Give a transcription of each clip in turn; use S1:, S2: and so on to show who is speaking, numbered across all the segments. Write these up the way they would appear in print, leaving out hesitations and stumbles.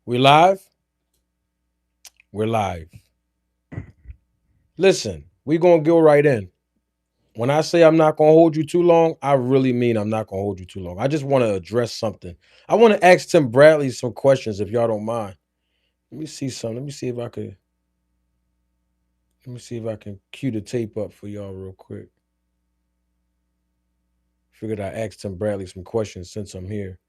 S1: We live? We're live. Listen, we gonna go right in. When I say I'm not gonna hold you too long, I really mean I'm not gonna hold you too long. I just want to address something. I want to ask Tim Bradley some questions if y'all don't mind. Let me see something. Let me see if I could. Let me see if I can cue the tape up for y'all real quick. Figured I asked Tim Bradley some questions since I'm here.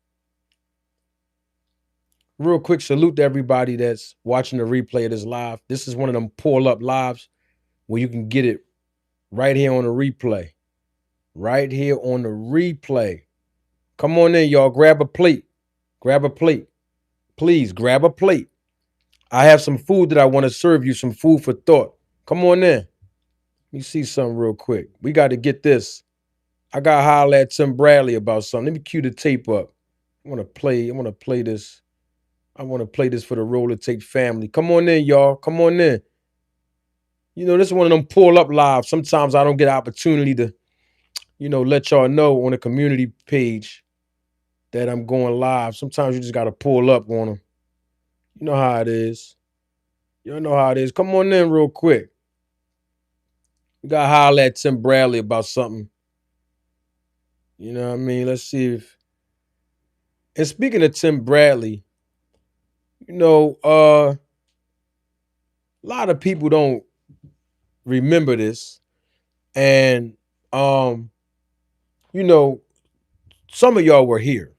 S1: Real quick salute to everybody that's watching the replay of this live. This is one of them pull up lives where you can get it right here on the replay. Right here on the replay. Come on in, y'all. Grab a plate. Grab a plate. Please grab a plate. I have some food that I want to serve you, some food for thought. Come on in. Let me see something real quick. We got to get this. I got to holler at Tim Bradley about something. Let me cue the tape up. I want to play this. I want to play this for the roller tape family. Come on in, y'all. Come on in. You know, this is one of them pull up live. Sometimes I don't get an opportunity to, let y'all know on the community page that I'm going live. Sometimes you just got to pull up on them. You know how it is. You know how it is. Come on in real quick. We got to holler at Tim Bradley about something. You know what I mean? Let's see if. And speaking of Tim Bradley, a lot of people don't remember this. And, you know, some of y'all were here.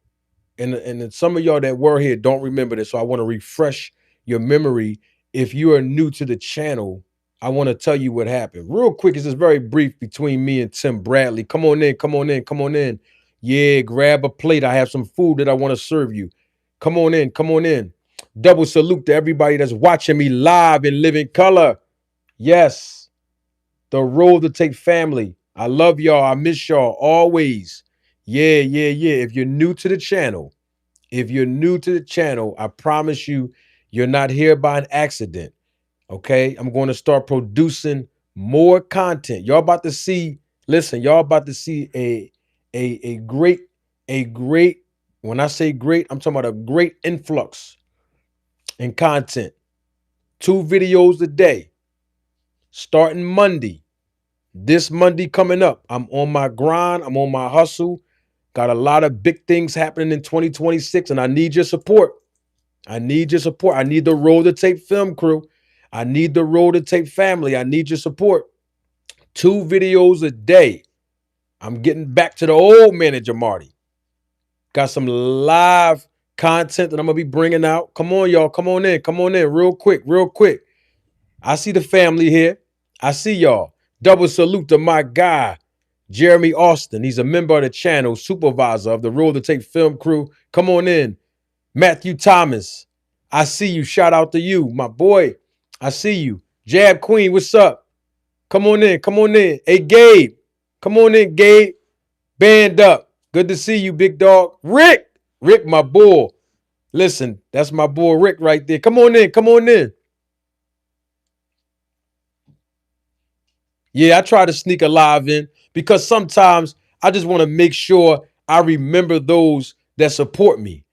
S1: And some of y'all that were here don't remember this. So I want to refresh your memory. If you are new to the channel, I want to tell you what happened. Real quick, it's just very brief between me and Tim Bradley. Come on in, come on in, come on in. Yeah, grab a plate. I have some food that I want to serve you. Come on in, come on in. Double salute to everybody that's watching me live in living color. Yes, the road to take family. I love y'all. I miss y'all always. Yeah, yeah, yeah. If you're new to the channel, I promise you, you're not here by an accident. Okay. I'm going to start producing more content. Y'all about to see, listen, y'all about to see a great, when I say great, I'm talking about a great influx in content. 2 videos a day, starting Monday. This Monday coming up. I'm on my grind. I'm on my hustle. Got a lot of big things happening in 2026, and I need your support. I need your support. I need the Roll to Tape film crew. I need the Roll to Tape family. I need your support. 2 videos a day. I'm getting back to the old manager, Marty. Got some live content that I'm going to be bringing out. Come on, y'all. Come on in. Come on in. Real quick. Real quick. I see the family here. I see y'all. Double salute to my guy, Jeremy Austin. He's a member of the channel, supervisor of the Roll to Tape film crew. Come on in. Matthew Thomas, I see you. Shout out to you, my boy. I see you. Jab Queen, what's up? Come on in. Come on in. Hey, Gabe. Come on in, Gabe. Band up. Good to see you, big dog. Rick. Rick, my boy. Listen, that's my boy Rick right there. Come on in. Come on in. Yeah, I try to sneak a live in because sometimes I just want to make sure I remember those that support me.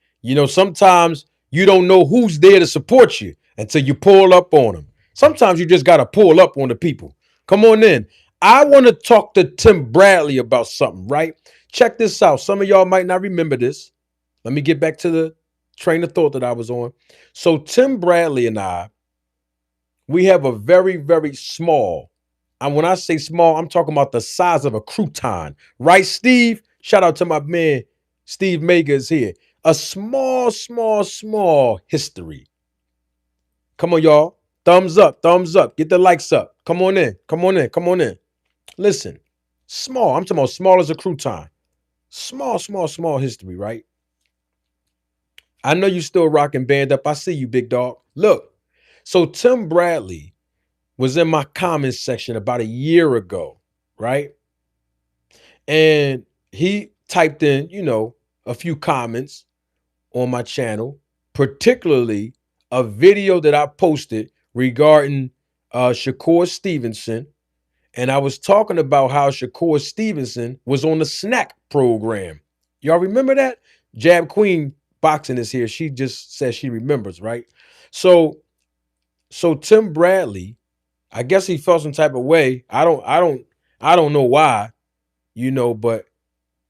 S1: Sometimes you don't know who's there to support you until you pull up on them. Sometimes you just got to pull up on the people. Come on in. I want to talk to Tim Bradley about something, right? Check this out. Some of y'all might not remember this. Let me get back to the train of thought that I was on. So Tim Bradley and I, we have a very, very small, and when I say small, I'm talking about the size of a crouton. Right, Steve? Shout out to my man, Steve Mega is here. A small, small, small history. Come on, y'all. Thumbs up, thumbs up. Get the likes up. Come on in, come on in, come on in. Listen, small. I'm talking about small as a crouton. Small, small, small history, right? I know you still rocking band up. I see you, big dog. Look, so Tim Bradley was in my comments section about a year ago, right? And he typed in, a few comments on my channel, particularly a video that I posted regarding Shakur Stevenson. And I was talking about how Shakur Stevenson was on the snack program. Y'all remember that? Jab Queen, Boxing is here. She just says she remembers, right? So Tim Bradley, I guess he felt some type of way. I don't know why, but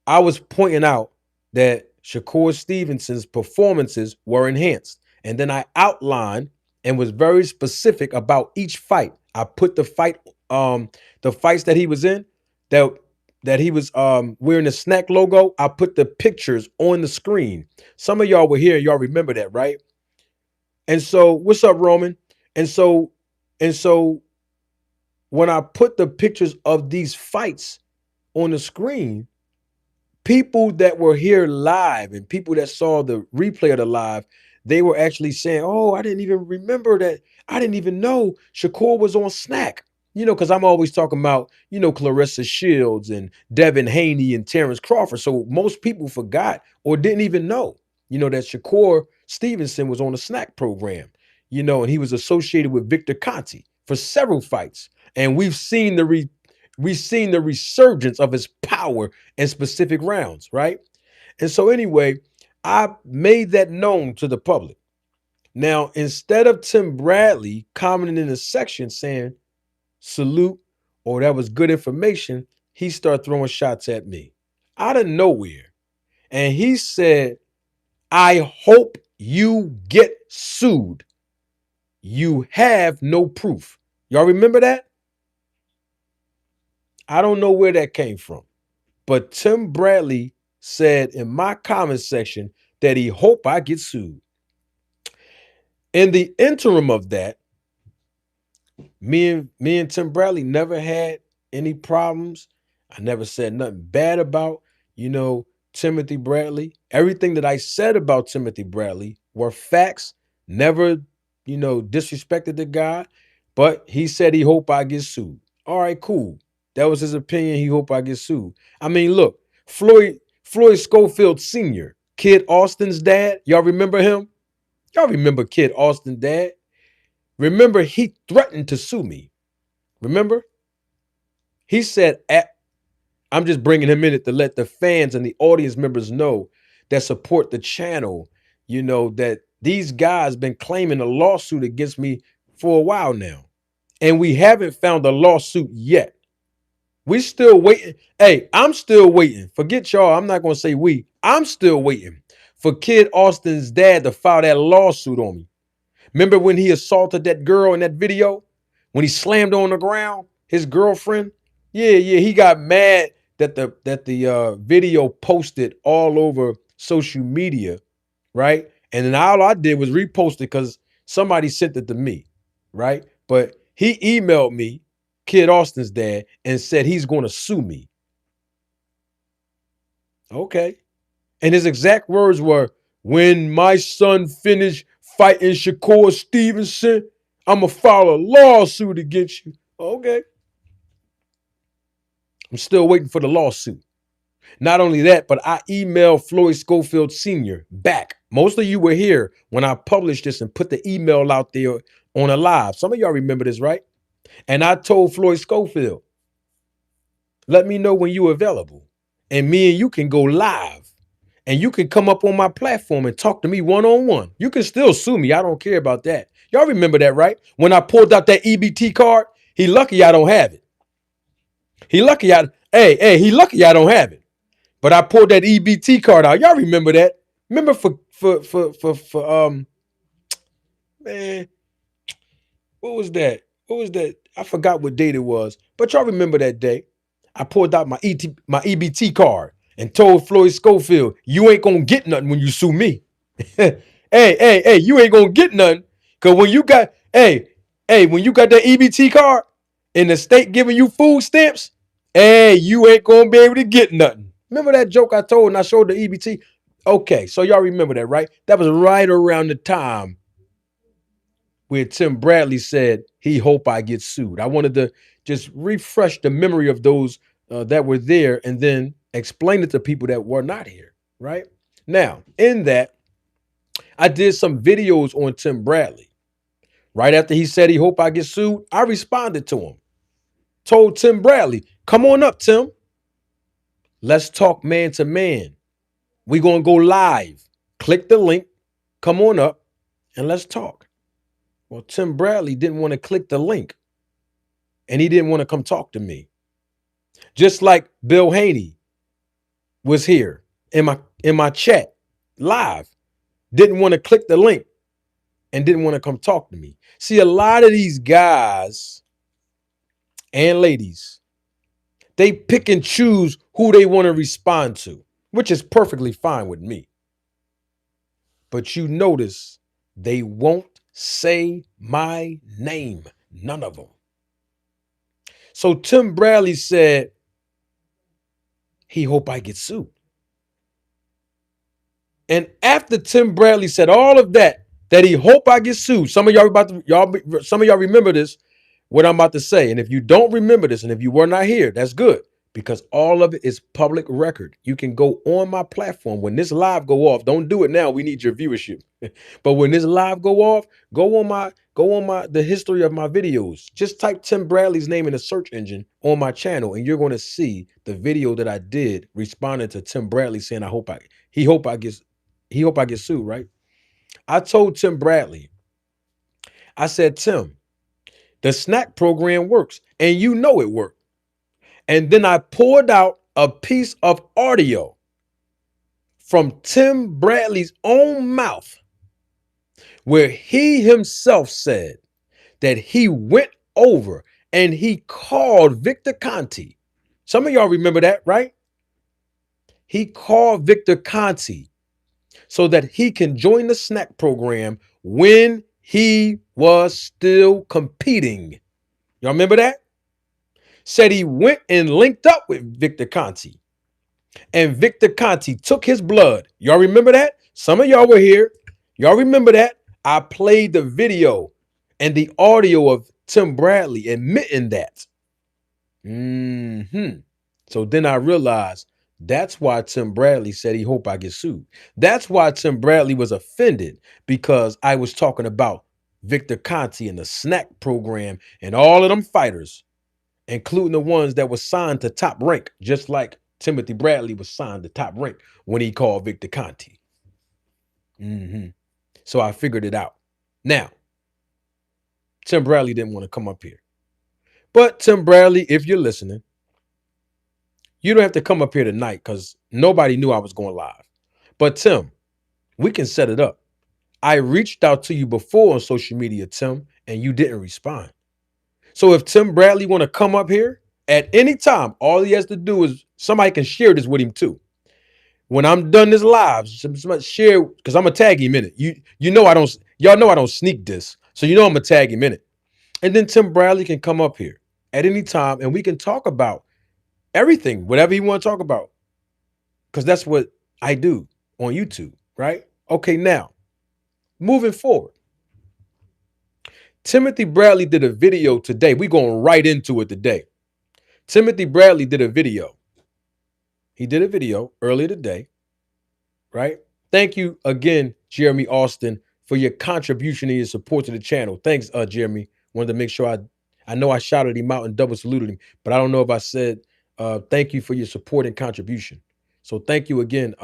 S1: I was pointing out that Shakur Stevenson's performances were enhanced. And then I outlined and was very specific about each fight. I put the fights that he was in, that he was wearing the snack logo. I put the pictures on the screen. Some of y'all were here, y'all remember that, right? And so, what's up, Roman? And so, and so when I put the pictures of these fights on the screen, people that were here live and people that saw the replay of the live, they were actually saying, "Oh, I didn't even remember that. I didn't even know Shakur was on Snack." Because I'm always talking about, Clarissa Shields and Devin Haney and Terrence Crawford. So most people forgot or didn't even know, that Shakur Stevenson was on the Snack program, and he was associated with Victor Conti for several fights. And we've seen the resurgence of his power in specific rounds, right? And so anyway, I made that known to the public. Now, instead of Tim Bradley commenting in the section saying, salute, or that was good information, he started throwing shots at me out of nowhere. And he said, I hope you get sued. You have no proof. Y'all remember that? I don't know where that came from. But Tim Bradley said in my comment section that he hope I get sued. In the interim of that, me and Tim Bradley never had any problems. I never said nothing bad about, Timothy Bradley. Everything that I said about Timothy Bradley were facts. Never, disrespected the guy. But he said he hope I get sued. All right, cool. That was his opinion. He hope I get sued. I mean, look, Floyd Schofield Sr., Kid Austin's dad. Y'all remember him? Y'all remember Kid Austin's dad? Remember, he threatened to sue me. Remember? He said, I'm just bringing him in it to let the fans and the audience members know that support the channel, that these guys been claiming a lawsuit against me for a while now. And we haven't found a lawsuit yet. We still waiting. Hey, I'm still waiting. Forget y'all. I'm not going to say we. I'm still waiting for Kid Austin's dad to file that lawsuit on me. Remember when he assaulted that girl in that video? When he slammed her on the ground, his girlfriend? Yeah, he got mad that the video posted all over social media, right? And then all I did was repost it because somebody sent it to me, right? But he emailed me, Kid Austin's dad, and said he's going to sue me. Okay. And his exact words were, when my son finished fighting Shakur Stevenson, I'm going to file a lawsuit against you. Okay. I'm still waiting for the lawsuit. Not only that, but I emailed Floyd Schofield Sr. back. Most of you were here when I published this and put the email out there on a live. Some of y'all remember this, right? And I told Floyd Schofield, let me know when you're available. And me and you can go live. And you can come up on my platform and talk to me one-on-one. You can still sue me. I don't care about that. Y'all remember that, right? When I pulled out that EBT card, he lucky I don't have it. He lucky he lucky I don't have it. But I pulled that EBT card out. Y'all remember that? Remember man, what was that? What was that? I forgot what date it was. But y'all remember that day. I pulled out my EBT card and told Floyd Schofield, you ain't gonna get nothing when you sue me. hey, you ain't gonna get nothing. Cause when you got, when you got that EBT card and the state giving you food stamps, you ain't gonna be able to get nothing. Remember that joke I told and I showed the EBT? Okay, so y'all remember that, right? That was right around the time where Tim Bradley said he hope I get sued. I wanted to just refresh the memory of those that were there and then explain it to people that were not here, right? Now, in that, I did some videos on Tim Bradley. Right after he said he hope I get sued, I responded to him. Told Tim Bradley, come on up, Tim. Let's talk man to man. We're going to go live. Click the link, come on up, and let's talk. Well, Tim Bradley didn't want to click the link, and he didn't want to come talk to me. Just like Bill Haney was here in my chat live, didn't want to click the link and didn't want to come talk to me. See, a lot of these guys and ladies, they pick and choose who they want to respond to, which is perfectly fine with me. But you notice they won't say my name, none of them. So Tim Bradley said, he hope I get sued. And after Tim Bradley said all of that he hope I get sued. Some of y'all remember this, what I'm about to say. And if you don't remember this, and if you were not here, that's good, because all of it is public record. You can go on my platform when this live go off. Don't do it now. We need your viewership. But when this live go off, go on the history of my videos. Just type Tim Bradley's name in the search engine on my channel, and you're going to see the video that I did responding to Tim Bradley saying, he hope I get sued, right? I told Tim Bradley, I said, Tim, the snack program works, and you know it worked. And then I pulled out a piece of audio from Tim Bradley's own mouth where he himself said that he went over and he called Victor Conti. Some of y'all remember that, right? He called Victor Conti so that he can join the snack program when he was still competing. Y'all remember that? Said he went and linked up with Victor Conti. And Victor Conti took his blood. Y'all remember that? Some of y'all were here. Y'all remember that? I played the video and the audio of Tim Bradley admitting that. So then I realized that's why Tim Bradley said he hope I get sued. That's why Tim Bradley was offended, because I was talking about Victor Conti and the snack program and all of them fighters, including the ones that were signed to Top Rank, just like Timothy Bradley was signed to Top Rank when he called Victor Conti. So I figured it out. Now, Tim Bradley didn't want to come up here. But Tim Bradley, if you're listening, you don't have to come up here tonight because nobody knew I was going live. But Tim, we can set it up. I reached out to you before on social media, Tim, and you didn't respond. So if Tim Bradley want to come up here at any time, all he has to do is somebody can share this with him too. When I'm done this live, somebody share, because I'm gonna tag him in it. Y'all know I don't sneak this, so you know I'm gonna tag him in it. And then Tim Bradley can come up here at any time and we can talk about everything, whatever you want to talk about, because that's what I do on YouTube, right? Okay, now, moving forward. Timothy Bradley did a video today. We're going right into it today. Timothy Bradley did a video. He did a video earlier today, right? Thank you again, Jeremy Austin, for your contribution and your support to the channel. Thanks, Jeremy. Wanted to make sure I know I shouted him out and double saluted him, but I don't know if I said thank you for your support and contribution. So thank you again,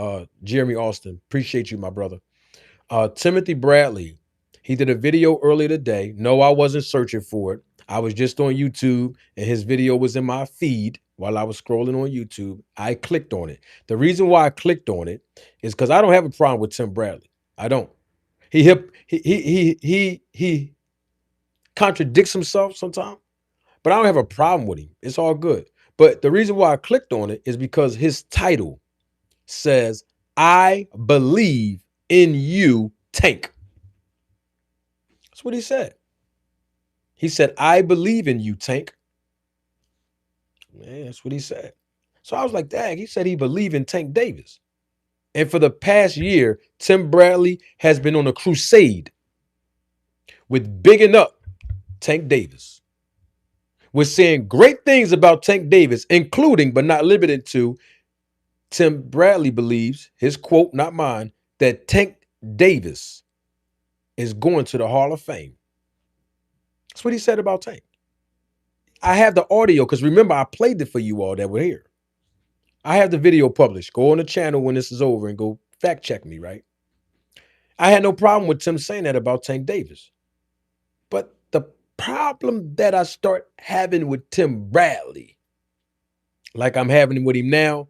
S1: Jeremy Austin. Appreciate you, my brother. Timothy Bradley, he did a video earlier today. No, I wasn't searching for it. I was just on YouTube and his video was in my feed while I was scrolling on YouTube. I clicked on it. The reason why I clicked on it is because I don't have a problem with Tim Bradley. I don't. He contradicts himself sometimes, but I don't have a problem with him. It's all good. But the reason why I clicked on it is because his title says, I believe in you, Tank. That's what he said. He said, I believe in you, Tank. Man, that's what he said. So I was like, dang, he said he believed in Tank Davis. And for the past year, Tim Bradley has been on a crusade with bigging up Tank Davis. We're saying great things about Tank Davis, including, but not limited to, Tim Bradley believes, his quote, not mine, that Tank Davis is going to the Hall of Fame. That's what he said about Tank. I have the audio because remember, I played it for you all that were here. I have the video published. Go on the channel when this is over and go fact check me, right? I had no problem with Tim saying that about Tank Davis. But the problem that I start having with Tim Bradley, like I'm having with him now,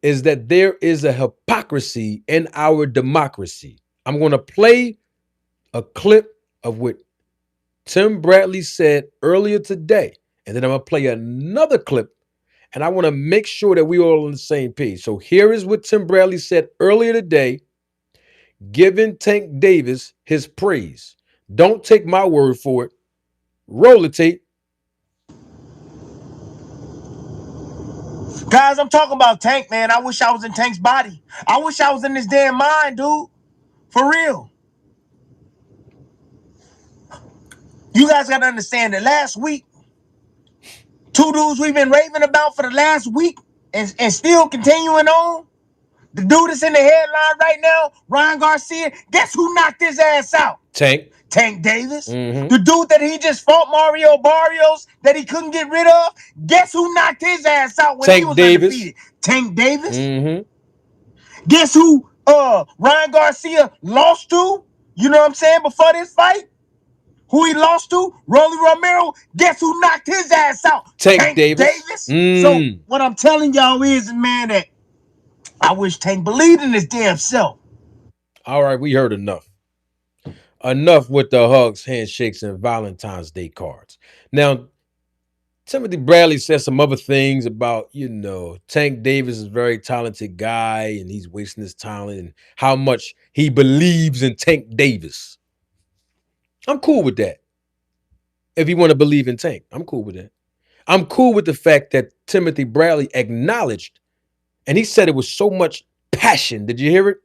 S1: is that there is a hypocrisy in our democracy. I'm going to play a clip of what Tim Bradley said earlier today, and then I'm going to play another clip, and I want to make sure that we all on the same page. So here is what Tim Bradley said earlier today, giving Tank Davis his praise. Don't take my word for it. Roll the tape.
S2: Guys, I'm talking about Tank, man. I wish I was in Tank's body. I wish I was in his damn mind, dude. For real. You guys got to understand that last week, two dudes we've been raving about for the last week and still continuing on. The dude that's in the headline right now, Ryan Garcia, guess who knocked his ass out?
S1: Tank.
S2: Tank Davis. The dude that he just fought, Mario Barrios, that he couldn't get rid of, guess who knocked his ass out when he was undefeated? Tank Davis. Guess who Ryan Garcia lost to? You know what I'm saying? Before this fight? Who he lost to? Rolly Romero. Guess who knocked his ass out?
S1: Tank Davis.
S2: So what I'm telling y'all is, man, that I wish Tank believed in his damn self.
S1: All right, we heard enough. Enough with the hugs, handshakes, and Valentine's Day cards. Now, Timothy Bradley said some other things about, Tank Davis is a very talented guy and he's wasting his talent and how much he believes in Tank Davis. I'm cool with that. If you want to believe in Tank, I'm cool with that. I'm cool with the fact that Timothy Bradley acknowledged, and he said it with so much passion. Did you hear it?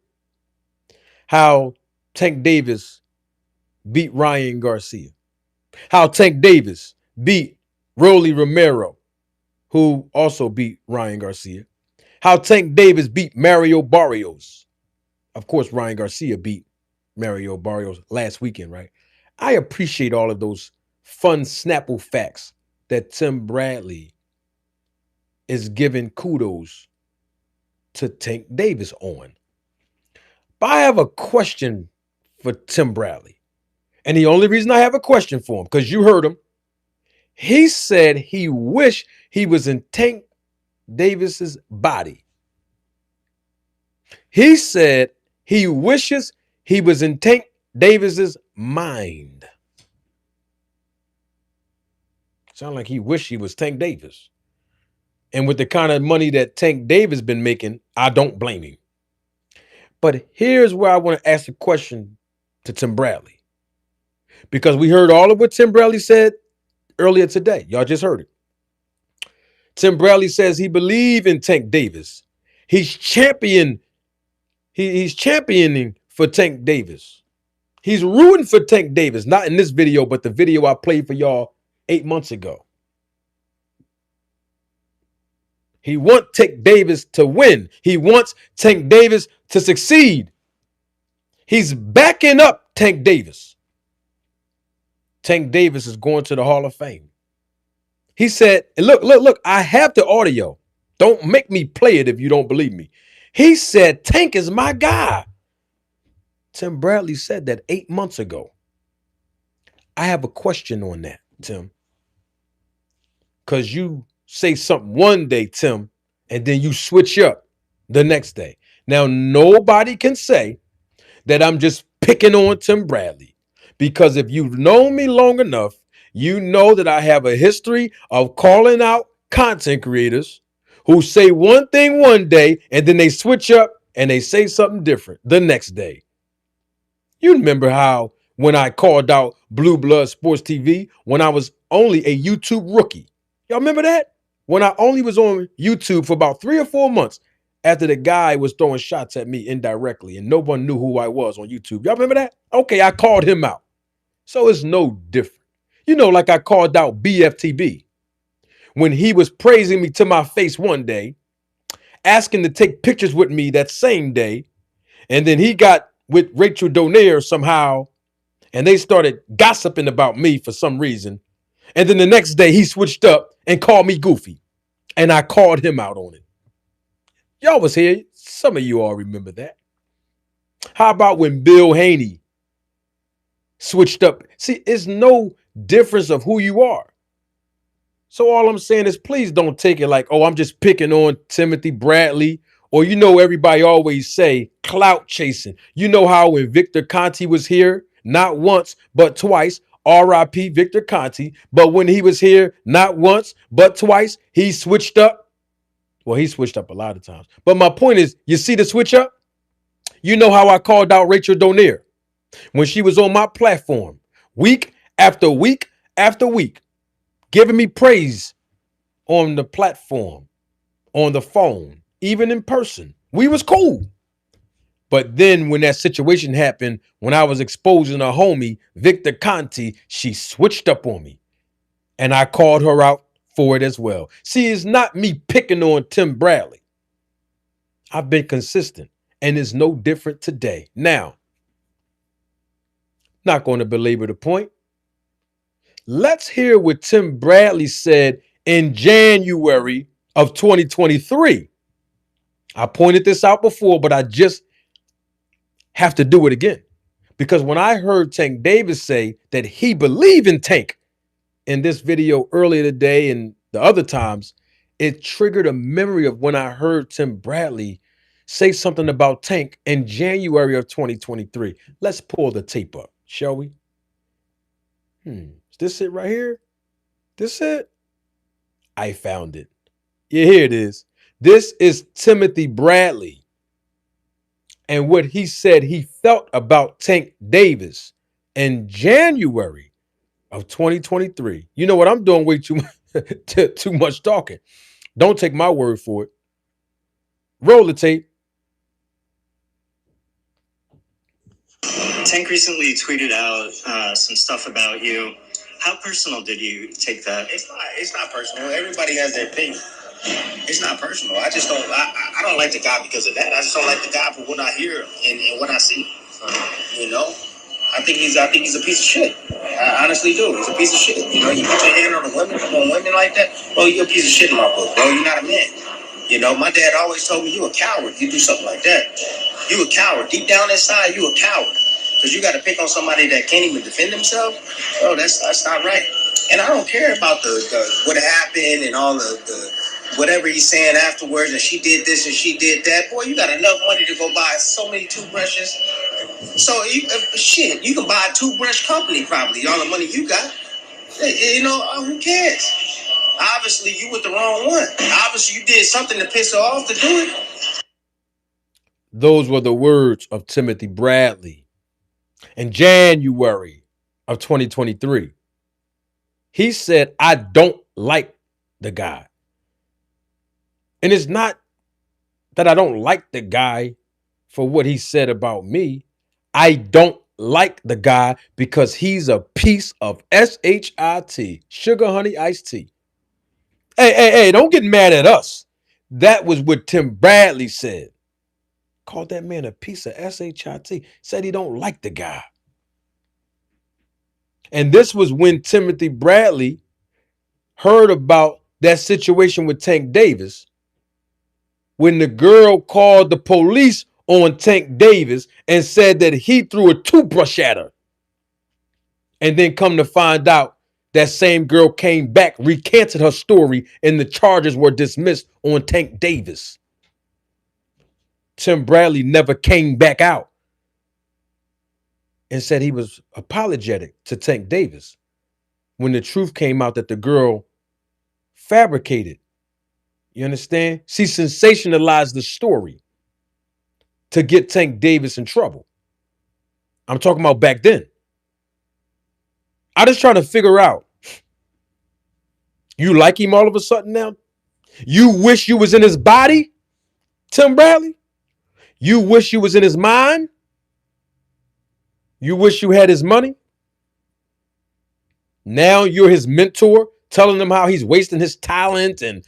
S1: How Tank Davis beat Ryan Garcia. How Tank Davis beat Rolly Romero, who also beat Ryan Garcia. How Tank Davis beat Mario Barrios. Of course, Ryan Garcia beat Mario Barrios last weekend, right? I appreciate all of those fun Snapple facts that Tim Bradley is giving kudos to Tank Davis on. But I have a question for Tim Bradley. And the only reason I have a question for him, because you heard him, he said he wished he was in Tank Davis's body. He said he wishes he was in Tank Davis's mind. Sound like he wished he was Tank Davis. And with the kind of money that Tank Davis been making, I don't blame him. But here's where I want to ask a question to Tim Bradley. Because we heard all of what Tim Bradley said earlier today. Y'all just heard it. Tim Bradley says he believes in Tank Davis. He's championing for Tank Davis. He's rooting for Tank Davis. Not in this video, but the video I played for y'all 8 months ago. He wants Tank Davis to win. He wants Tank Davis to succeed. He's backing up Tank Davis. Tank Davis is going to the Hall of Fame. He said, look, I have the audio. Don't make me play it if you don't believe me. He said, Tank is my guy. Tim Bradley said that 8 months ago. I have a question on that, Tim. Because you say something one day, Tim, and then you switch up the next day. Now, nobody can say that I'm just picking on Tim Bradley. Because if you've known me long enough, you know that I have a history of calling out content creators who say one thing one day and then they switch up and they say something different the next day. You remember how when I called out Blue Blood Sports TV when I was only a YouTube rookie. Y'all remember that? When I only was on YouTube for about 3 or 4 months after the guy was throwing shots at me indirectly and no one knew who I was on YouTube. Y'all remember that? Okay, I called him out. So it's no different. Like I called out BFTB when he was praising me to my face one day, asking to take pictures with me that same day. And then he got with Rachel Donaire somehow, and they started gossiping about me for some reason. And then the next day he switched up and called me goofy. And I called him out on it. Y'all was here. Some of you all remember that. How about when Bill Haney switched up? See, it's no difference of who you are. So all I'm saying is please don't take it like, oh, I'm just picking on Timothy Bradley. Or everybody always say clout chasing. You know how when Victor Conti was here, not once, but twice, R.I.P. Victor Conti. But when he was here, not once, but twice, he switched up. Well, he switched up a lot of times. But my point is, you see the switch up? You know how I called out Rachel Donner when she was on my platform week after week after week, giving me praise on the platform, on the phone, even in person. We was cool. But then when that situation happened, when I was exposing a homie, Victor Conti, she switched up on me. And I called her out for it as well. See, it's not me picking on Tim Bradley. I've been consistent, and it's no different today. Now, not going to belabor the point. Let's hear what Tim Bradley said in January of 2023. I pointed this out before, but I just have to do it again. Because when I heard Tank Davis say that he believed in Tank in this video earlier today and the other times, it triggered a memory of when I heard Tim Bradley say something about Tank in January of 2023. Let's pull the tape up, shall we? Is this it right here? This it? I found it. Yeah, here it is. This is Timothy Bradley and what he said he felt about Tank Davis in January of 2023. You know what? I'm doing way too much talking. Don't take my word for it. Roll the tape.
S3: Tank recently tweeted out some stuff about you. How personal did you take that?
S2: It's not personal. Everybody has their opinion. It's not personal. I just don't. I don't like the guy because of that. I just don't like the guy for what I hear and what I see. I think he's a piece of shit. I honestly do. He's a piece of shit. You put your hand on women like that. Bro, you're a piece of shit in my book. Bro, you're not a man. My dad always told me you a coward. You do something like that. You a coward. Deep down inside, you a coward. Because you got to pick on somebody that can't even defend themselves. Bro, that's not right. And I don't care about the what happened and all the whatever he's saying afterwards, and she did this and she did that. Boy, you got enough money to go buy so many toothbrushes. So, you can buy a toothbrush company probably. All the money you got. Who cares? Obviously, you with the wrong one. Obviously, you did something to piss her off to do it.
S1: Those were the words of Timothy Bradley in January of 2023. He said, I don't like the guy. And it's not that I don't like the guy for what he said about me. I don't like the guy because he's a piece of SHIT, sugar, honey, iced tea. Hey, don't get mad at us. That was what Tim Bradley said. Called that man a piece of SHIT. Said he don't like the guy. And this was when Timothy Bradley heard about that situation with Tank Davis, when the girl called the police on Tank Davis and said that he threw a toothbrush at her. And then come to find out that same girl came back, recanted her story, and the charges were dismissed on Tank Davis. Tim Bradley never came back out and said he was apologetic to Tank Davis when the truth came out that the girl fabricated. You understand? She sensationalized the story to get Tank Davis in trouble. I'm talking about back then. I just trying to figure out, you like him all of a sudden now? You wish you was in his body, Tim Bradley? You wish you was in his mind? You wish you had his money? Now you're his mentor, telling him how he's wasting his talent and,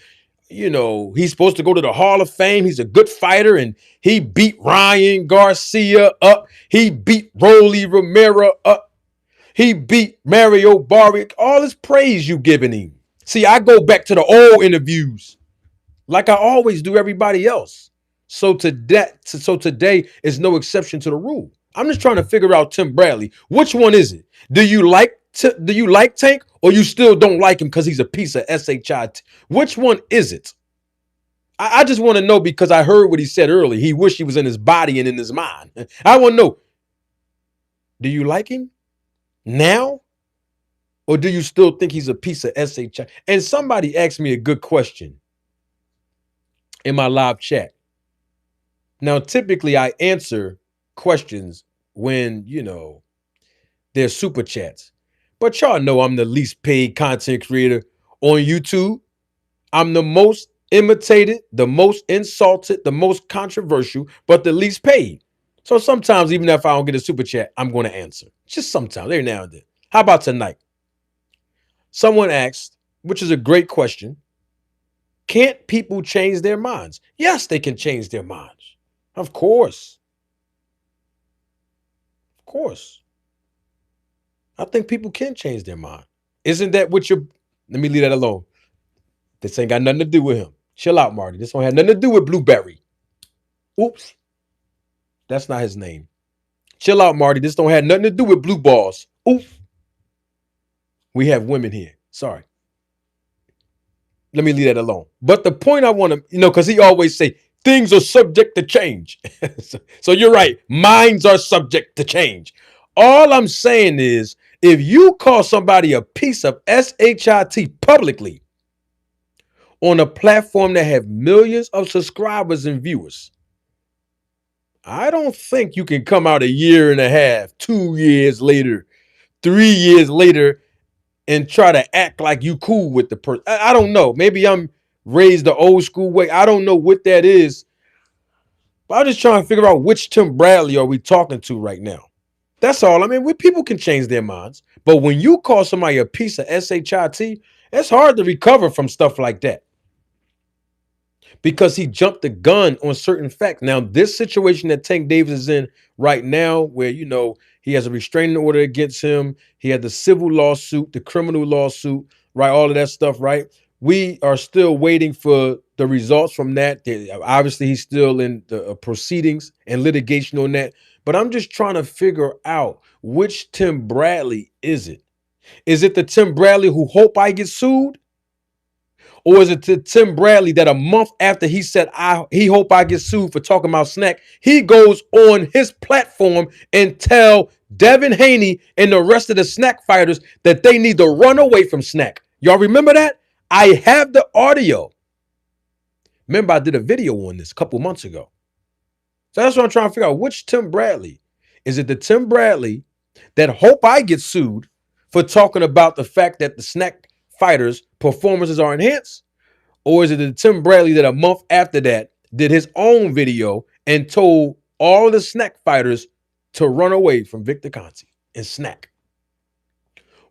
S1: he's supposed to go to the Hall of Fame. He's a good fighter and he beat Ryan Garcia up. He beat Rolly Romero up. He beat Mario Barrios. All this praise you giving him. See, I go back to the old interviews like I always do everybody else. So today is no exception to the rule. I'm just trying to figure out Tim Bradley. Which one is it? Do you like Tank, or you still don't like him because he's a piece of shit? Which one is it? I just want to know, because I heard what he said earlier. He wished he was in his body and in his mind. I want to know, do you like him now? Or do you still think he's a piece of shit? And somebody asked me a good question in my live chat. Now, typically I answer questions when, there's super chats. But y'all know I'm the least paid content creator on YouTube. I'm the most imitated, the most insulted, the most controversial, but the least paid. So sometimes, even if I don't get a super chat, I'm going to answer. Just sometimes, every now and then. How about tonight? Someone asked, which is a great question, can't people change their minds? Yes, they can change their minds. Of course. Of course. I think people can change their mind. Isn't that what you're... Let me leave that alone. This ain't got nothing to do with him. Chill out, Marty. This don't have nothing to do with Blueberry. Oops. That's not his name. Chill out, Marty. This don't have nothing to do with Blue Balls. Oof. We have women here. Sorry. Let me leave that alone. But the point I want to, because he always say, things are subject to change. So you're right. Minds are subject to change. All I'm saying is, if you call somebody a piece of shit publicly on a platform that have millions of subscribers and viewers, I don't think you can come out a year and a half, 2 years later, 3 years later, and try to act like you cool with the person. I don't know. Maybe I'm raised the old school way. I don't know what that is. But I'm just trying to figure out which Tim Bradley are we talking to right now. That's all. I mean, people can change their minds. But when you call somebody a piece of shit, it's hard to recover from stuff like that. Because he jumped the gun on certain facts. Now, this situation that Tank Davis is in right now, where, he has a restraining order against him. He had the civil lawsuit, the criminal lawsuit, right? All of that stuff, right? We are still waiting for the results from that. Obviously, he's still in the proceedings and litigation on that. But I'm just trying to figure out, which Tim Bradley is it? Is it the Tim Bradley who hope I get sued? Or is it to Tim Bradley that a month after he said, he hope I get sued for talking about Snack, he goes on his platform and tell Devin Haney and the rest of the Snack fighters that they need to run away from Snack? Y'all remember that? I have the audio. Remember, I did a video on this a couple months ago. So that's what I'm trying to figure out. Which Tim Bradley? Is it the Tim Bradley that hope I get sued for talking about the fact that the Snack fighters' performances are enhanced? Or is it the Tim Bradley that a month after that did his own video and told all the Snack fighters to run away from Victor Conte and Snack?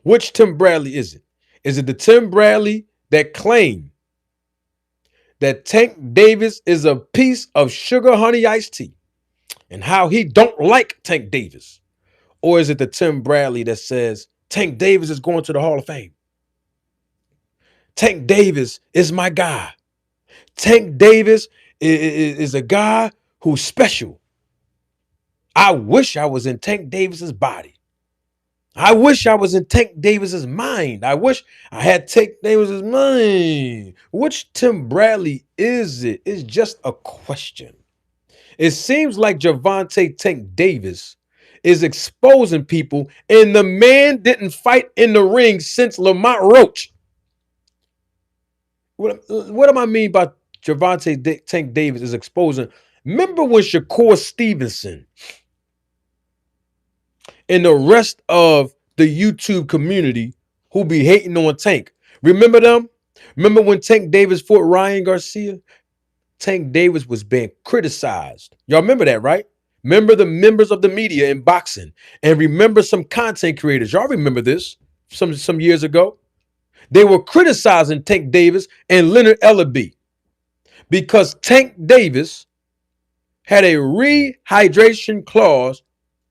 S1: Which Tim Bradley is it? Is it the Tim Bradley that claimed that Tank Davis is a piece of sugar honey iced tea and how he don't like Tank Davis? Or is it the Tim Bradley that says Tank Davis is going to the Hall of Fame? Tank Davis is my guy. Tank Davis is a guy who's special. I wish I was in Tank Davis's body. I wish I was in Tank Davis's mind. I wish I had Tank Davis's mind. Which Tim Bradley is it? It's just a question. It seems like Gervonta Tank Davis is exposing people, and the man didn't fight in the ring since Lamont Roach. What do I mean by Gervonta Tank Davis is exposing? Remember when Shakur Stevenson and the rest of the YouTube community who be hating on Tank, remember them? Remember when Tank Davis fought Ryan Garcia? Tank Davis was being criticized. Y'all remember that, right? Remember the members of the media in boxing, and remember some content creators. Y'all remember this some years ago? They were criticizing Tank Davis and Leonard Ellerby because Tank Davis had a rehydration clause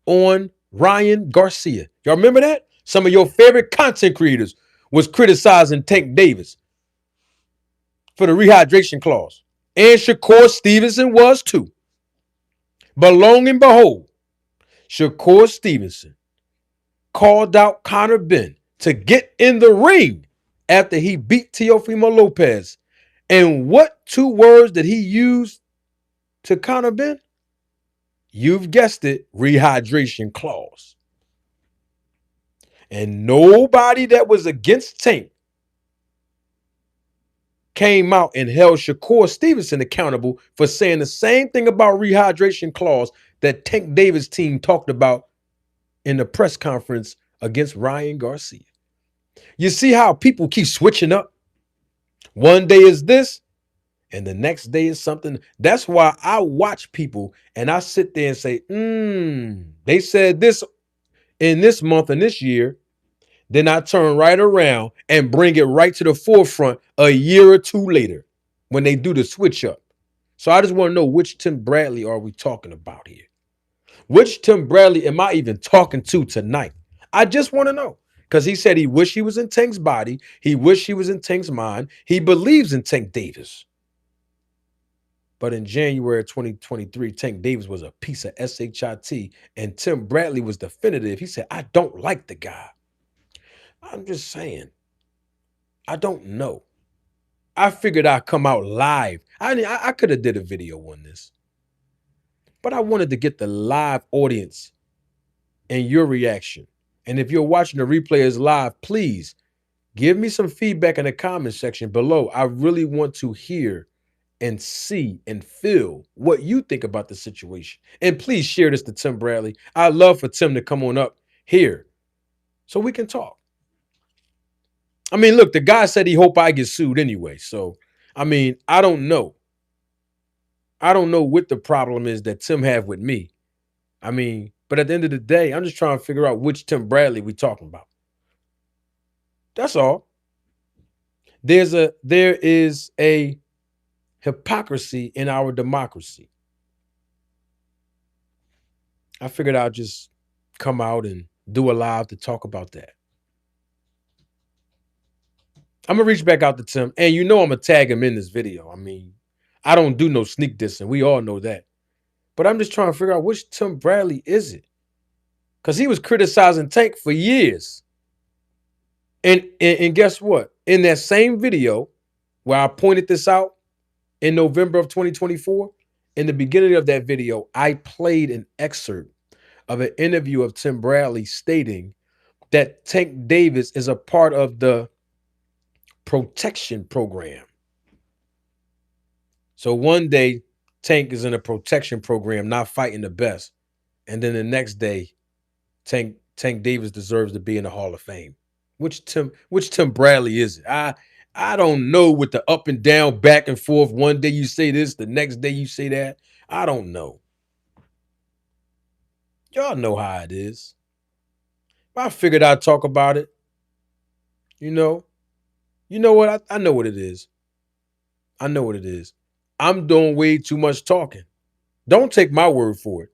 S1: on Ryan Garcia. Y'all remember that? Some of your favorite content creators was criticizing Tank Davis for the rehydration clause. And Shakur Stevenson was too. But long and behold, Shakur Stevenson called out Conor Benn to get in the ring after he beat Teofimo Lopez. And what 2 words did he use to Conor Benn? You've guessed it, rehydration clause. And nobody that was against Tank came out and held Shakur Stevenson accountable for saying the same thing about rehydration clause that Tank Davis' team talked about in the press conference against Ryan Garcia. You see how people keep switching up? One day is this, and the next day is something. That's why I watch people and I sit there and say, they said this in this month and this year. Then I turn right around and bring it right to the forefront a year or 2 later when they do the switch up. So I just want to know, which Tim Bradley are we talking about here? Which Tim Bradley am I even talking to tonight? I just want to know. Because he said he wished he was in Tank's body. He wished he was in Tank's mind. He believes in Tank Davis. But in January 2023, Tank Davis was a piece of SHIT, and Tim Bradley was definitive. He said, I don't like the guy. I'm just saying, I don't know. I figured I'd come out live. I could have did a video on this, but I wanted to get the live audience and your reaction. And if you're watching the replays live, please give me some feedback in the comment section below. I really want to hear and see and feel what you think about the situation. And please share this to Tim Bradley. I'd love for Tim to come on up here so we can talk. I mean, look, the guy said he hope I get sued anyway. So, I mean, I don't know. I don't know what the problem is that Tim have with me. I mean, but at the end of the day, I'm just trying to figure out which Tim Bradley we talking about. That's all. There is a hypocrisy in our democracy. I figured I'll just come out and do a live to talk about that. I'm going to reach back out to Tim. And you know I'm going to tag him in this video. I mean, I don't do no sneak dissing. We all know that. But I'm just trying to figure out which Tim Bradley is it. Because he was criticizing Tank for years. And guess what? In that same video where I pointed this out in November of 2024, in the beginning of that video, I played an excerpt of an interview of Tim Bradley stating that Tank Davis is a part of the protection program. So one day, Tank is in a protection program, not fighting the best. And then the next day, Tank Davis deserves to be in the Hall of Fame. Which Tim Bradley is it? I don't know, with the up and down, back and forth. One day you say this, the next day you say that. I don't know. Y'all know how it is. I figured I'd talk about it. You know what? I know what it is. I know what it is. I'm doing way too much talking. Don't take my word for it.